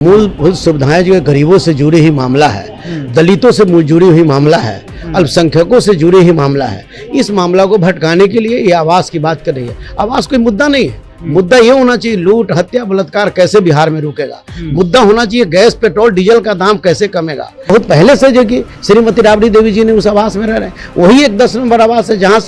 मूलभूत सुविधाएं जो है गरीबों से जुड़ी ही मामला है, दलितों से जुड़ी हुई मामला है, अल्पसंख्यकों से जुड़ी ही मामला है। इस मामला को भटकाने के लिए ये आवास की बात कर रही है। आवास कोई मुद्दा नहीं है। मुद्दा ये होना चाहिए लूट हत्या बलात्कार कैसे बिहार में रुकेगा। मुद्दा होना चाहिए गैस पेट्रोल डीजल का दाम कैसे कमेगा। बहुत पहले से जो कि श्रीमती राबड़ी देवी जी ने उस आवास में रह रहे हैं, वही एक 10 नंबर आवास है जहाँ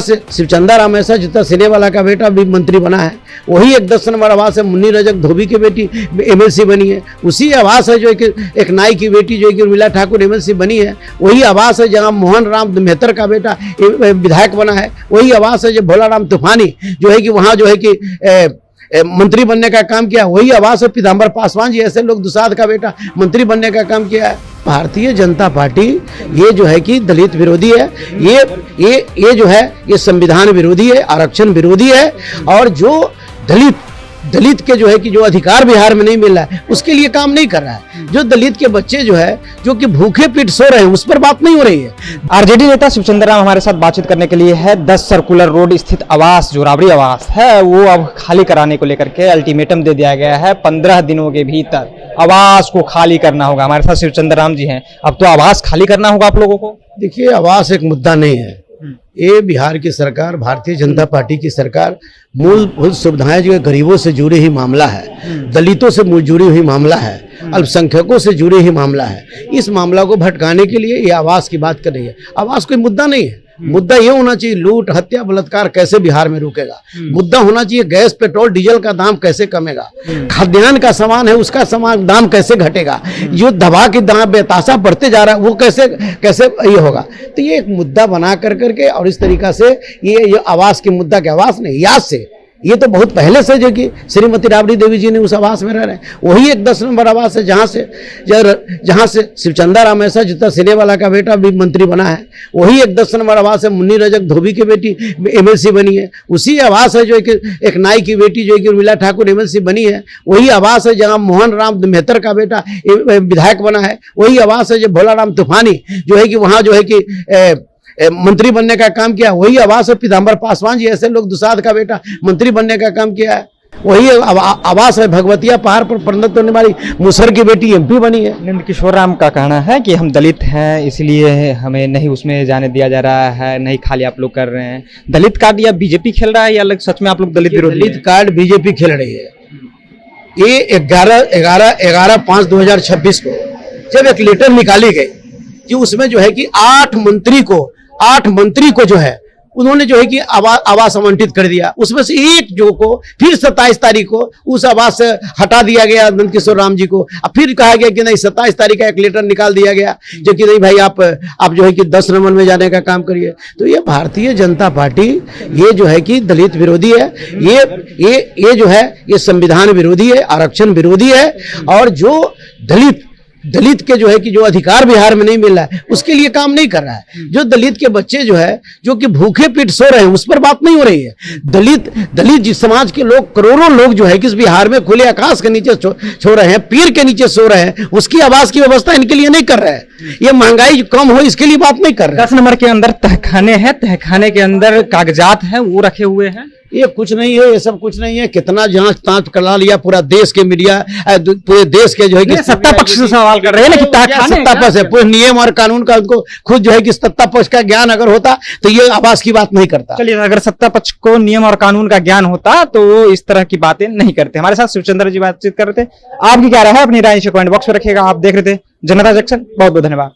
से शिवचंदा राम ऐसा जितना सिनेवाला का बेटा भी मंत्री बना है। वही एक 10 नंबर आवास है मुन्नी रजक धोबी की बेटी MLC बनी है। उसी आवास है जो एक नाई की बेटी जो कि उर्मिला ठाकुर MLC बनी है। वही आवास है जहाँ मोहन राम मेहतर का बेटा विधायक बना है। वही आवास है जो भोला राम तूफानी जो है कि वहाँ जो है कि मंत्री बनने का काम किया। वही आवास है पीताम्बर पासवान जी ऐसे लोग दुसाध का बेटा मंत्री बनने का काम किया है। भारतीय जनता पार्टी ये जो है कि दलित विरोधी है, ये जो है ये संविधान विरोधी है, आरक्षण विरोधी है। और जो दलित के जो है कि जो अधिकार बिहार में नहीं मिल रहा है उसके लिए काम नहीं कर रहा है। जो दलित के बच्चे जो है जो कि भूखे पेट सो रहे हैं उस पर बात नहीं हो रही है। आरजेडी नेता शिवचंद्र राम हमारे साथ बातचीत करने के लिए है। 10 सर्कुलर रोड स्थित आवास जो राबड़ी आवास है वो अब खाली कराने को लेकर के अल्टीमेटम दे दिया गया है। 15 दिनों के भीतर आवास को खाली करना होगा। हमारे साथ शिवचंद्र राम जी हैं। अब तो आवास खाली करना होगा आप लोगों को। देखिए आवास एक मुद्दा नहीं है। ये बिहार की सरकार भारतीय जनता पार्टी की सरकार मूलभूत सुविधाएं जो है गरीबों से जुड़ी ही मामला है, दलितों से जुड़ी हुई मामला है, अल्पसंख्यकों से जुड़ी ही मामला है। इस मामला को भटकाने के लिए ये आवास की बात कर रही है। आवास कोई मुद्दा नहीं है। मुद्दा ये होना चाहिए लूट हत्या बलात्कार कैसे बिहार में रुकेगा। मुद्दा होना चाहिए गैस पेट्रोल डीजल का दाम कैसे कमेगा। खाद्यान्न का सामान है उसका सामान दाम कैसे घटेगा। जो दवा के दाम बेतासा बढ़ते जा रहा है वो कैसे ये होगा। तो ये एक मुद्दा बना करके और इस तरीका से ये आवास के मुद्दा के आवास नहीं याद से ये तो बहुत पहले से जो कि श्रीमती राबड़ी देवी जी ने उस आवास में रह रहे हैं। वही एक 10 नंबर आवास है जहाँ से शिवचंदा राम ऐसा जितना सिनेवाला का बेटा भी मंत्री बना है। वही एक 10 नंबर आवास है मुन्नी रजक धोबी की बेटी MLC बनी है। उसी आवास है जो एक नाई की बेटी जो कि उर्मिला ठाकुर MLC बनी है। वही आवास है जहाँ मोहन राम मेहतर का बेटा विधायक बना है। वही आवास है जो भोला राम तूफानी जो है कि वहाँ जो है कि मंत्री बनने का काम किया। वही आवास है पीताम्बर पासवान जी ऐसे लोग दुसाध का बेटा मंत्री बनने का काम किया है। वही आवास है भगवतिया पहाड़ पर परिणत होने वाली मुसहर की बेटी MP बनी है। नंद किशोर राम का कहना है कि हम दलित हैं इसलिए हमें नहीं उसमें जाने दिया जा रहा है, नहीं खाली आप लोग कर रहे हैं। दलित कार्ड या बीजेपी खेल रहा है या सच में आप लोग दलित विरोधी? दलित कार्ड बीजेपी खेल रही है। ये 11/5/2026 को जब एक लेटर निकाली गई कि उसमें जो है कि 8 मंत्री को जो है उन्होंने जो है कि आवास आवंटित कर दिया। उसमें से एक जो को फिर 27 तारीख को उस आवास से हटा दिया गया नंद किशोर राम जी को। अब फिर कहा गया कि नहीं 27 तारीख का एक लेटर निकाल दिया गया जो कि नहीं भाई आप जो है कि 10 नंबर में जाने का काम करिए। तो ये भारतीय जनता पार्टी ये जो है कि दलित विरोधी है। ये जो है ये संविधान विरोधी है, आरक्षण विरोधी है। और जो दलित के जो है कि जो अधिकार बिहार में नहीं मिल रहा है उसके लिए काम नहीं कर रहा है। जो दलित के बच्चे जो है जो कि भूखे पेट सो रहे हैं उस पर बात नहीं हो रही है। दलित जिस समाज के लोग करोड़ों लोग जो है कि इस बिहार में खुले आकाश के नीचे सो रहे हैं, पीर के नीचे सो रहे हैं, उसकी आवास की व्यवस्था इनके लिए नहीं कर रहे हैं। ये महंगाई कम हो इसके लिए बात नहीं कर रहे। 10 नंबर के अंदर तहखाने हैं, तहखाने के अंदर कागजात हैं वो रखे हुए हैं। ये कुछ नहीं है, ये सब कुछ नहीं है। कितना जांच तांच करा लिया पूरा देश के मीडिया, पूरे देश के जो है कि सत्ता पक्ष से सवाल कर रहे हैं ना कि सत्ता पक्ष है। पूरे नियम और कानून का उनको खुद जो है कि सत्ता पक्ष का ज्ञान अगर होता तो ये आवास की बात नहीं करता। चलिए अगर सत्ता पक्ष को नियम और कानून का ज्ञान होता तो वो इस तरह की बातें नहीं करते। हमारे साथ शिवचंद्र जी बातचीत कर रहे थे। आपकी क्या राय है अपनी राय कमेंट बॉक्स में रखिएगा। आप देख रहे थे जनता जंक्शन। बहुत बहुत धन्यवाद।